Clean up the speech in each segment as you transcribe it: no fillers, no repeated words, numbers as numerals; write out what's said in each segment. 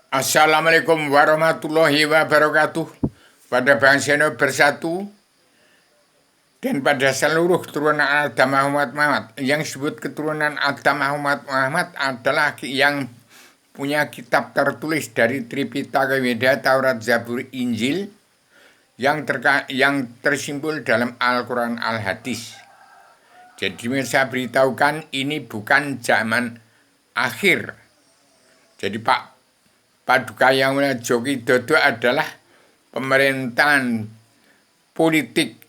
Assalamualaikum warahmatullahi wabarakatuh. Pada bangsa Indonesia bersatu dan pada seluruh keturunan Adam Muhammad Muhammad. Yang disebut keturunan Adam Muhammad Muhammad adalah yang punya kitab tertulis dari Tripitaka Weda, Taurat, Zabur, Injil yang tersimpul dalam Al-Quran Al-Hadis. Jadi saya beritahukan ini bukan zaman akhir. Jadi Paduka Yang Mulia Joko Widodo adalah pemerintahan politik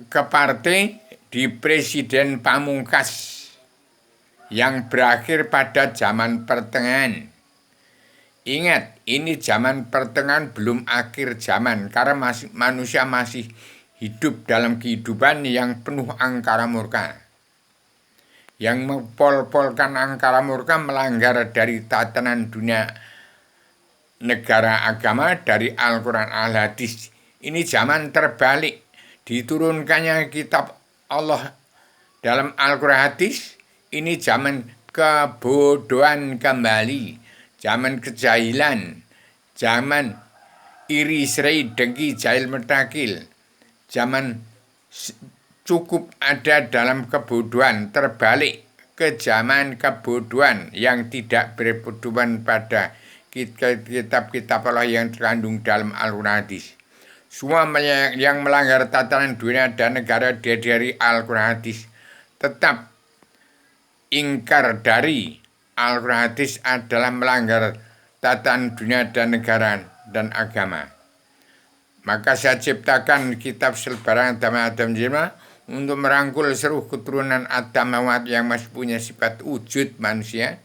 ke partai di Presiden Pamungkas yang berakhir pada zaman pertengahan. Ingat, ini zaman pertengahan belum akhir zaman karena manusia masih hidup dalam kehidupan yang penuh angkara murka. Yang mempol-polkan angkara murka melanggar dari tatanan dunia negara agama dari Al-Quran Al-Hadis. Ini zaman terbalik. Diturunkannya kitab Allah dalam Al-Quran Hadis. Ini zaman kebodohan kembali. Zaman kejahilan. Zaman iri serai dengki jahil metakil. Zaman cukup ada dalam kebodohan, terbalik ke zaman kebodohan yang tidak berpedoman pada kitab-kitab Allah yang terkandung dalam Al-Quran Hadis. Semua yang melanggar tatanan dunia dan negara dari Al-Quran Hadis tetap ingkar dari Al-Quran Hadis adalah melanggar tatanan dunia dan negara dan agama. Maka saya ciptakan kitab selebaran Adam Jema untuk merangkul seluruh keturunan Adam Muhammad yang masih punya sifat wujud manusia.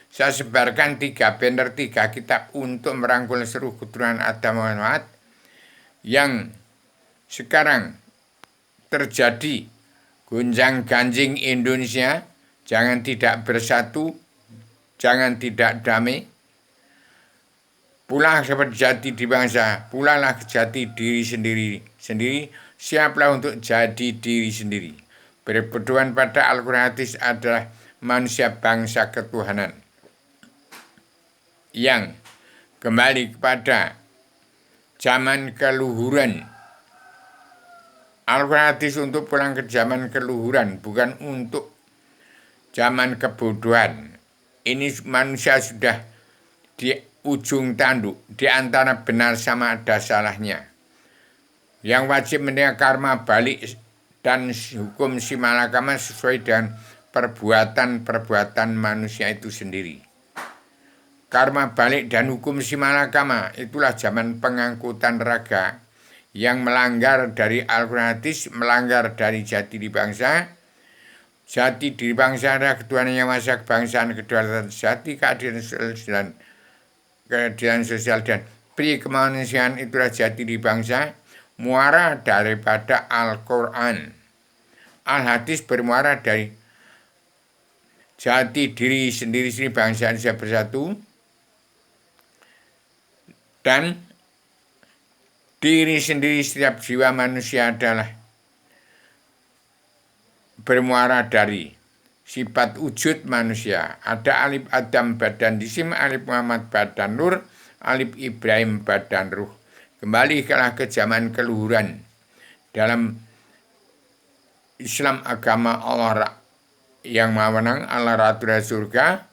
Saya sebarkan 3 banner, 3 kitab untuk merangkul seluruh keturunan Adam Muhammad yang sekarang terjadi gonjang-ganjing Indonesia, jangan tidak bersatu, jangan tidak damai. Pulang seperti jati di bangsa, pulanglah ke jati diri sendiri, siaplah untuk jadi diri sendiri. Berpedoman pada Al-Quran Hadis adalah manusia bangsa ketuhanan yang kembali kepada zaman keluhuran. Al-Quran Hadis untuk pulang ke zaman keluhuran, bukan untuk zaman kebodohan. Ini manusia sudah di ujung tanduk, di antara benar sama ada salahnya. Yang wajib menerima karma balik dan hukum simalakama sesuai dengan perbuatan-perbuatan manusia itu sendiri. Karma balik dan hukum simalakama itulah zaman pengangkutan raga yang melanggar dari Al-Quran Hadis, melanggar dari jati diri bangsa. Jati diri bangsa adalah ketuhanan yang masa kebangsaan, kedaulatan jati, keadilan sosial dan pri kemanusiaan itulah jati diri bangsa, muara daripada Al-Quran. Al-Hadis bermuara dari jati diri sendiri bangsa Indonesia bersatu, dan diri sendiri setiap jiwa manusia adalah bermuara dari sifat wujud manusia. Ada alif Adam badan jisim, alif Muhammad badan nur, alif Ibrahim badan ruh. Kembalilah ke zaman keluhuran. Dalam Islam agama Allah yang maha menang, Allah Ratu surga,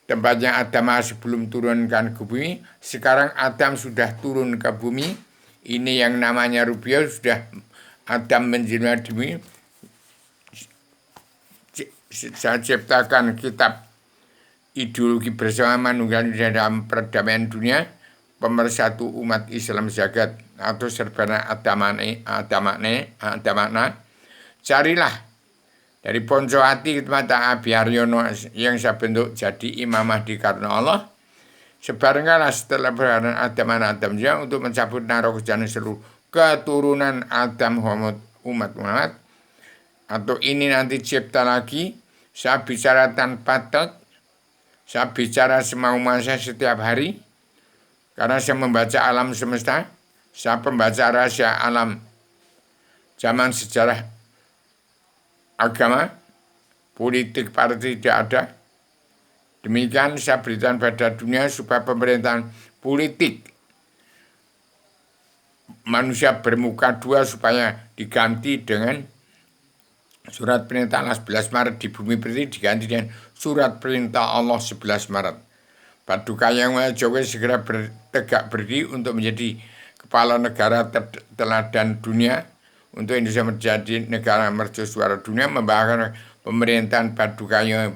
tempatnya Adam sebelum turunkan ke bumi. Sekarang Adam sudah turun ke bumi. Ini yang namanya rupiah, sudah Adam menjelma di bumi. Saya ciptakan kitab ideologi bersama manunggal dalam perdamaian dunia, pemersatu umat Islam jagat atau serbana Adamakna. Carilah dari Ponco Hati mata Abiyaryono yang saya bentuk jadi Imam Mahdi karena Allah. Sebarkanlah setelah berharan Adam untuk mencabut naruh kejalan seluruh keturunan Adam Muhammad, umat Muhammad. Atau ini nanti cipta lagi. Saya bicara tanpa tek. Saya bicara semau masa setiap hari. Karena saya membaca alam semesta. Saya pembaca rahasia alam zaman sejarah agama. Politik partai tidak ada. Demikian saya berikan pada dunia supaya pemerintahan politik manusia bermuka dua supaya diganti dengan surat perintah Allah 11 Maret di bumi pertiwi diganti dengan surat perintah Allah 11 Maret. Paduka Yang Maha Jawa segera tegak berdiri untuk menjadi kepala negara teladan dunia, untuk Indonesia menjadi negara mercusuara dunia, membawakan pemerintahan Paduka Yang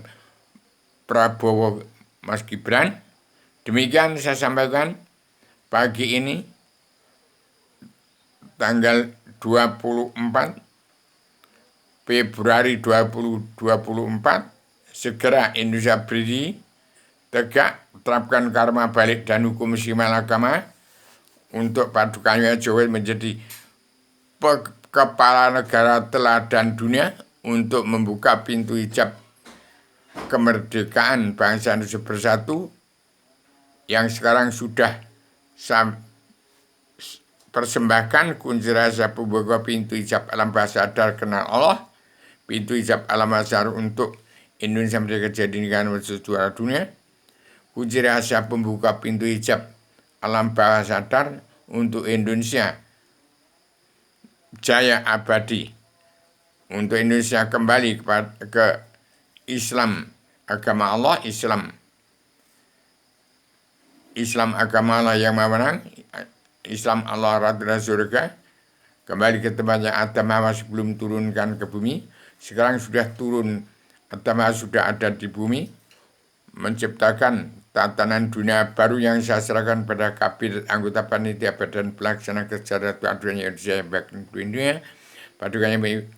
Prabowo Mas Gibran. Demikian saya sampaikan pagi ini tanggal 24 Februari 2024. Segera Indonesia berdiri tegak, terapkan karma balik dan hukum simal agama untuk Paduka Yang Jawa menjadi kepala negara teladan dunia, untuk membuka pintu hijab kemerdekaan bangsa Indonesia bersatu yang sekarang sudah persembahkan kunci rahasia pembuka pintu hijab alam bahasa sadar kenal Allah, pintu hijab alam asar untuk Indonesia menjadi jadi negara mercusuara dunia, kunci rahasia pembuka pintu hijab alam bawah sadar untuk Indonesia jaya abadi, untuk Indonesia kembali ke Islam agama Allah, Islam agama Allah yang maha menang, Islam Allah Rasulullah surga, kembali ke tempatnya Adam Hawa sebelum turunkan ke bumi. Sekarang sudah turun, Adam Hawa sudah ada di bumi, menciptakan tatanan dunia baru yang saya serahkan pada kabir anggota panitia badan pelaksana kesejahteraan Indonesia yang baik dunia, Paduka Yang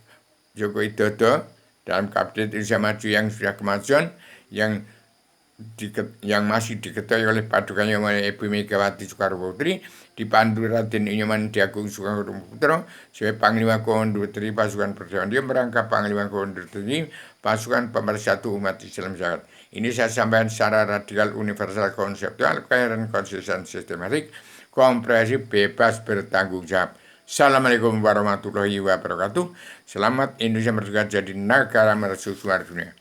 Joko Widodo dalam kabinet Indonesia Maju yang sudah kemajuan, yang masih diketahui oleh Paduka Yang Mulia Ibu Megawati Soekarno Putri, dipandu Raden Inyoman Diagung Soekarno Putro sebagai Panglima Komando III Pasukan Perdamaian Dunia, merangkap Panglima Komando III Pasukan Pemersatu Umat Islam Jagat. Ini saya sampaikan secara radikal, universal, konseptual, koheren, konsisten, sistematik, komprehensif, bebas, bertanggung jawab. Assalamualaikum warahmatullahi wabarakatuh. Selamat Indonesia merdeka jadi negara mercusuar dunia.